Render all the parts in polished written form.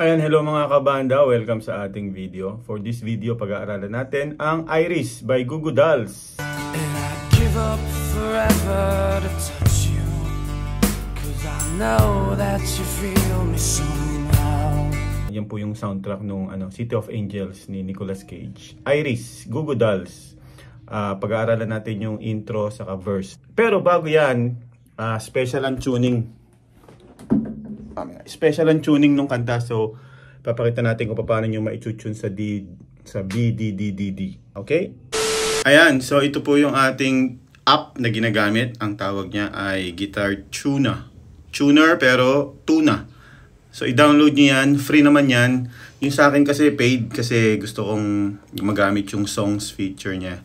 Ayan, hello mga kabanda, welcome sa ating video. For this video, pag-aaralan natin ang Iris by Goo Goo Dolls. And I'd give up forever to touch you, 'cause I know that you feel me somehow. Yan po yung soundtrack nung City of Angels ni Nicolas Cage. Iris, Goo Goo Dolls. Pag-aaralan natin yung intro sa verse. Pero bago yan, special ang tuning. Special ang tuning ng kanta, so papakita natin kung paano nyo ma-tune sa D, sa B, D, D, D, D. Okay? Ayan, so ito po yung ating app na ginagamit. Ang tawag niya ay Guitar Tuner. Tuner pero tuna. So i-download nyo yan, free naman yan. Yung sa akin kasi paid kasi gusto kong magamit yung songs feature niya.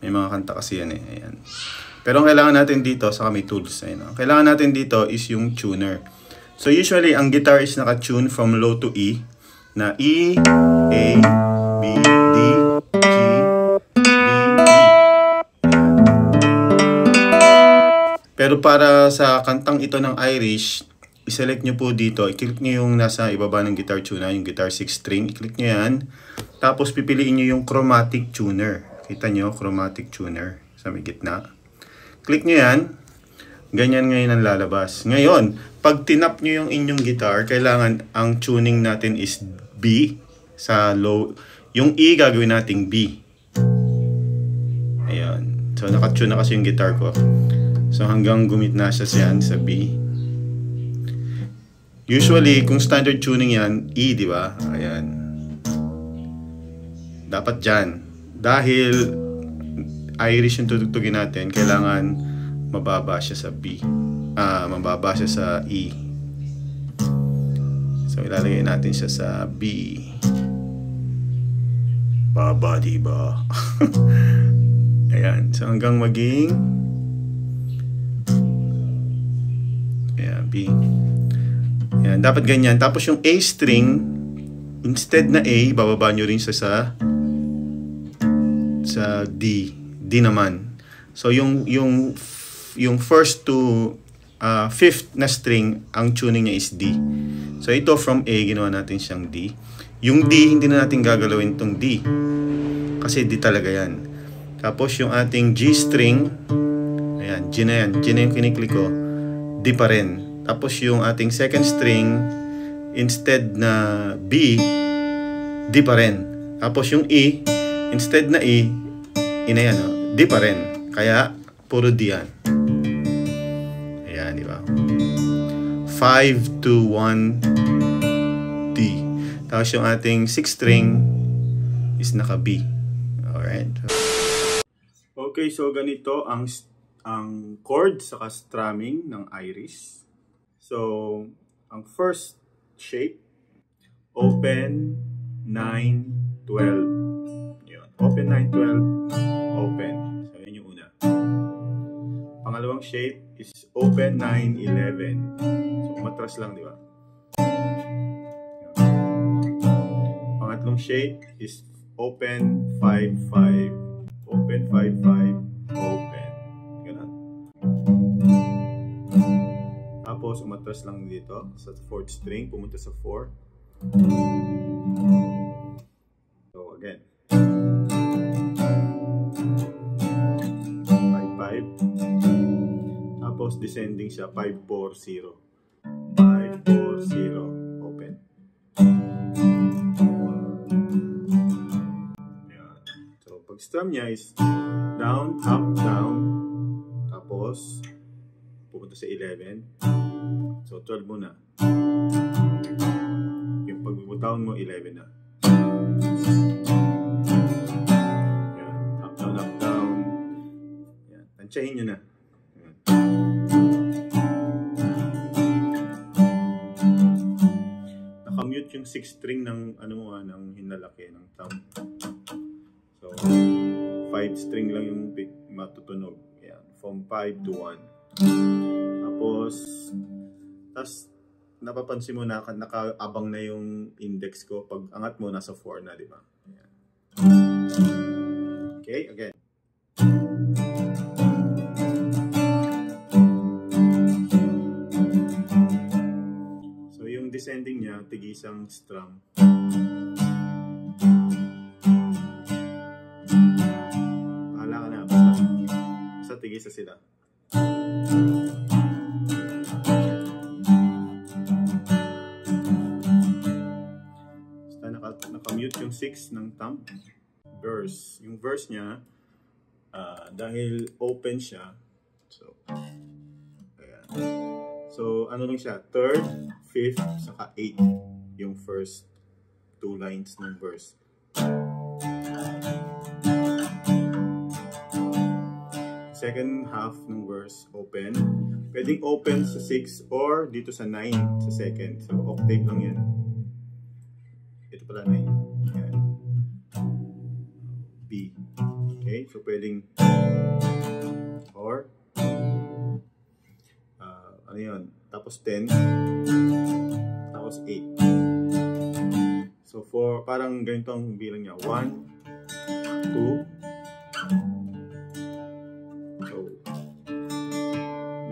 May mga kanta kasi yan eh. Ayan. Pero ang kailangan natin dito, saka may tools. Ayan, no? Kailangan natin dito is yung tuner. So usually, ang guitar is naka-tune from low to E, na E, A, B, D, G, B, E. Pero para sa kantang ito ng Irish, i-select nyo po dito, i-click nyo yung nasa ibaba ng guitar tuner, yung guitar 6 string, i-click nyo yan. Tapos pipiliin nyo yung chromatic tuner. Kita nyo, chromatic tuner sa may gitna. Click nyo yan. Ganyan ngayon ang lalabas. Ngayon, pag tinap nyo yung inyong guitar, kailangan ang tuning natin is B sa low. Yung E gagawin nating B. Ayan. So, nakatune na kasi yung guitar ko. So, hanggang gumit na siya sa B. Usually, kung standard tuning yan, E, di ba? Ayan. Dapat dyan. Dahil Irish yung tutugtugin natin, kailangan mababa siya sa B. Mababa siya sa E. So, ilalagay natin siya sa B. Baba, diba? Ayan. So, hanggang maging ayan, B. Ayan. Dapat ganyan. Tapos yung A string, instead na A, bababa nyo rin siya sa D. D naman. So, yung first to fifth na string, ang tuning niya is D. So ito from A, ginawa natin siyang D. Yung D, hindi na natin gagalawin tong D. Kasi D talaga yan. Tapos yung ating G string, ayan, G na yan. G na yung kiniklik ko, D pa rin. Tapos yung ating second string, instead na B, D pa rin. Tapos yung E, instead na E, inayan, D pa rin. Kaya, puro D yan. Ayan, di ba? 5 to 1 D. Tapos yung ating 6 string is naka B. Alright. Okay, so ganito ang chord saka strumming ng Irish. So, ang first shape, open 9 12. Yun. Open 9 12. Open. Pangalawang shape is open 9-11. So, umatras lang, di ba? Pangatlong shape is open 5-5. Open 5-5. Open. Ganun. Tapos, umatras lang dito sa 4th string. Pumunta sa 4. So, again. 5-5. Tapos descending siya 5-4-0. 5-4-0. Open. Ayan. So pag strum niya is down, up, down. Tapos pupunta sa 11. So 12 muna. Yung pag-down mo 11 na. Ayan. Up, down, up, down. Ayan. Tansyahin nyo na. Nakamute yung 6 string ng ng hinalaki ng thumb. So 5 string lang yung matutunog. Ayan, from 5 to 1. Tapos napapansin mo na nakaabang na yung index ko. Pag angat mo nasa 4 na, di ba? Ayan. Okay, again. descending niya, tigisang strum. Bahala ka na, basta tigisa sila. Basta nakamute yung 6 ng thumb. Verse. Yung verse niya, dahil open siya, so, ayan. So, ano lang siya, 3rd, 5th, saka 8 yung first 2 lines ng verse. Second half ng verse, open. Pwedeng open sa 6 or dito sa 9 sa second. So, octave lang yan. Ito pala 9. Ayan. B. Okay, so pwedeng or ano yun, tapos 10, tapos 8. So for parang ganito ang bilang niya, 1, 2, so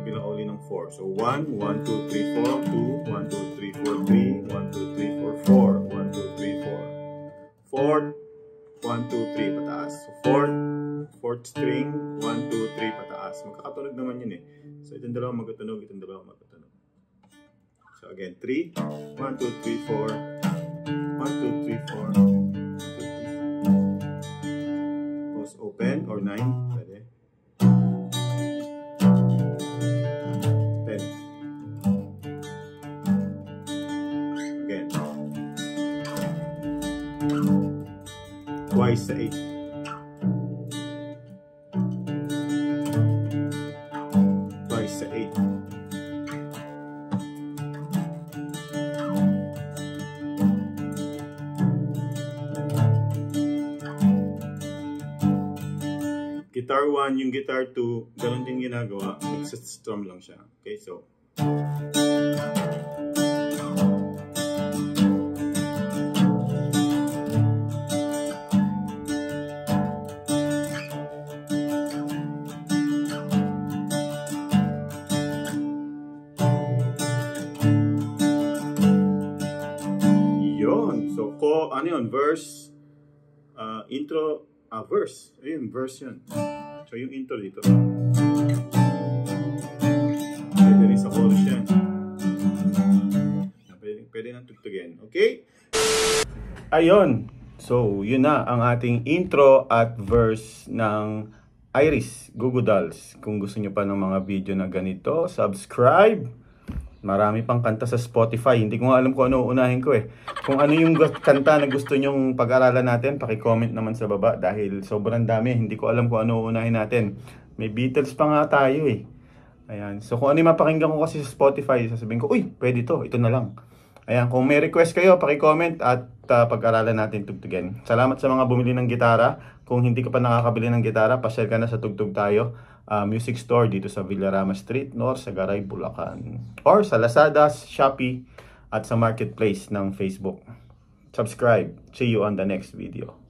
bibilang uli ng 4. So 1, 1, 2, 3, 4, 2, 1, 2, 3, 4, 3, 1, 2, 3, 4, 4, 1, 2, 3, 4, 4, 1, 2, 3 pataas. So 4th string, 1, 2, 3 pataas. Magkakatunog naman yun eh. So itong dalawang magkatunog, itong dalawang magkatunog. So again, 3, 1, 2, 3, 4, 1, 2, 3, 4. Pause open or 9, pwede. 10. Again. Twice sa 8. Twice sa 8. Guitar 1, yung guitar 2, ganun din ginagawa. Mixed strum lang siya. Okay, so ano yun, verse, intro, verse, ayun, verse yun. So yung intro dito. Pwede rin sa chorus yan. Pwede nang tugtugin, okay? Ayun, so yun na ang ating intro at verse ng Iris Goo Goo Dolls. Kung gusto nyo pa ng mga video na ganito, subscribe. Marami pang kanta sa Spotify. Hindi ko nga alam kung ano uunahin ko eh. Kung ano yung kanta na gusto nyong pag-aralan natin, paki-comment naman sa baba dahil sobrang dami. Hindi ko alam kung ano uunahin natin. May Beatles pa nga tayo eh. Ayan. So kung ano yung mapakinggan ko kasi sa Spotify, sasabihin ko, uy, pwede to. Ito na lang. Ayan. Kung may request kayo, paki-comment at pag-aralan natin tugtugin. Salamat sa mga bumili ng gitara. Kung hindi ka pa nakakabili ng gitara, pa-share ka na sa Tugtog Tayo music store dito sa Villarama Street, Sagaray, Bulacan. Or sa Lazada, Shopee at sa marketplace ng Facebook. Subscribe. See you on the next video.